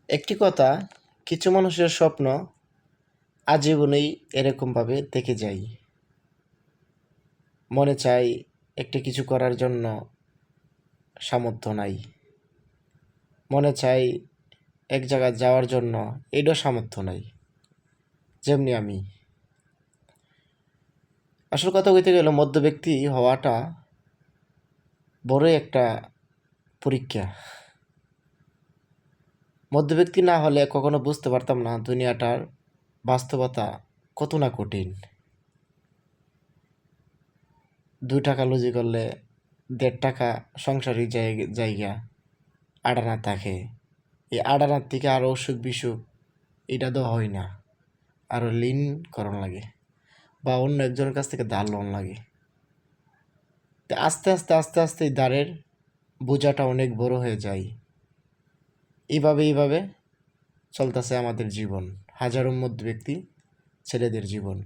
একটি কথা, কিছু মানুষের স্বপ্ন আজীবনেই এরকমভাবে থেকে যায়। মনে চায় একটি কিছু করার জন্য সামর্থ্য নাই। মনে চায় এক জায়গায় যাওয়ার জন্য এটাও সামর্থ্য নাই। যেমনি আমি। আসল কথা কইতে গেলে মধ্যব্যক্তি হওয়াটা বড়ই একটা পরীক্ষা। মধ্যব্যক্তি না হলে কখনো বুঝতে পারতাম না দুনিয়াটার বাস্তবতা কত না কঠিন। 2 টাকা লুজি করলে 1.5 টাকা সংসারিক জায়গা আড়ানা থাকে। এই আড়ানার থেকে আরও অসুখ বিসুখ এটা তো হয় না, আরও ঋণ করণ লাগে বা অন্য একজনের কাছ থেকে ধার লোন লাগে। তো আস্তে আস্তে আস্তে আস্তে এই ধারের বোঝাটা অনেক বড় হয়ে যায়। এইভাবে চলতেছে আমাদের জীবন, হাজারো মধ্যব্যক্তি ছেলেদের জীবন।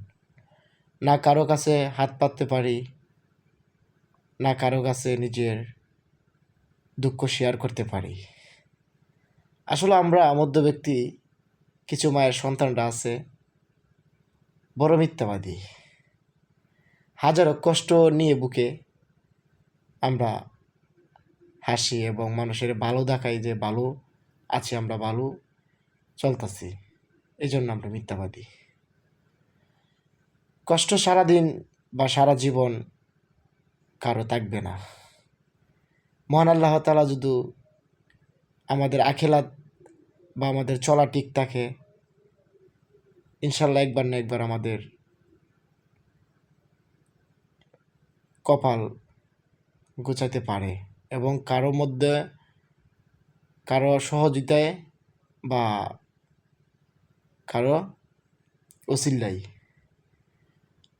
না কারো কাছে হাত পাততে পারি, না কারো কাছে নিজের দুঃখ শেয়ার করতে পারি। আসলে আমরা মধ্যব্যক্তি কিছু মায়ের সন্তানরা আছে বড় মিথ্যাবাদী। হাজারো কষ্ট নিয়ে বুকে আমরা হাসি এবং মানুষের ভালো দেখাই যে ভালো আছি, আমরা ভালো চলতেছি, এই জন্য আমরা মিথ্যাবাদী। কষ্ট সারাদিন বা সারা জীবন কারো থাকবে না। মহান আল্লাহ তাআলা যদি আমাদের আখিরাত বা আমাদের চলা ঠিক থাকে, ইনশাল্লাহ একবার না একবার আমাদের কপাল গোছাতে পারে এবং কারো মধ্যে কারো সহযোগিতায় বা কারো ওসিল্লাই।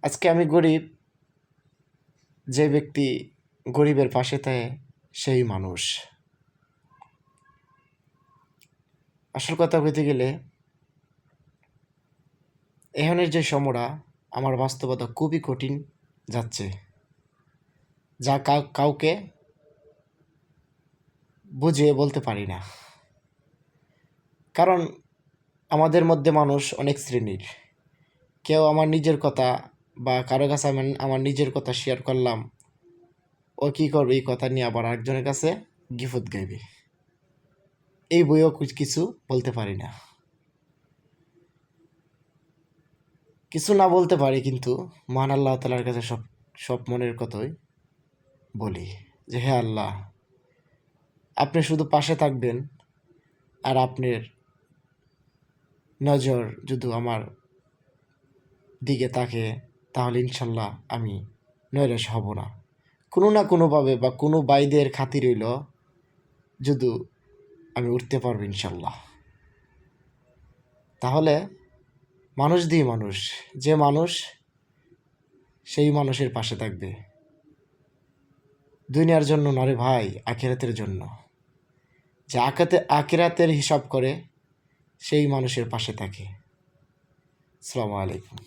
আজকে আমি গরিব, যে ব্যক্তি গরিবের পাশে থাকে সেই মানুষ। আসল কথা কইতে গেলে এখানের যে সময়টা আমার বাস্তবতা খুবই কঠিন যাচ্ছে, যা কাউকে বুঝিয়ে বলতে পারি না। কারণ আমাদের মধ্যে মানুষ অনেক শ্রেণীর। কেউ আমার নিজের কথা বা কারো কাছে আমার নিজের কথা শেয়ার করলাম, ও কী করবে এই কথা নিয়ে আবার আরেকজনের কাছে গিফট গাইবে। এই বইও কিছু বলতে পারি না, কিছু না বলতে পারি, কিন্তু মহান আল্লাহ তাআলার কাছে সব সব মনের কথাই বলি যে হে আল্লাহ, আপনি শুধু পাশে থাকবেন আর আপনার নজর যদি আমার দিকে থাকে, তাহলে ইনশাল্লাহ আমি নৈরাশ হব না। কোনো না কোনোভাবে বা কোনো বাইদের খাতির হইল যদি আমি উঠতে পারবো ইনশাল্লাহ। তাহলে মানুষ দিয়ে মানুষ, যে মানুষ সেই মানুষের পাশে থাকবে। দুনিয়ার জন্য নরে ভাই, আখিরাতের জন্য। যে আখিরাতের হিসাব করে সেই মানুষের পাশে থাকে। আসসালামু আলাইকুম।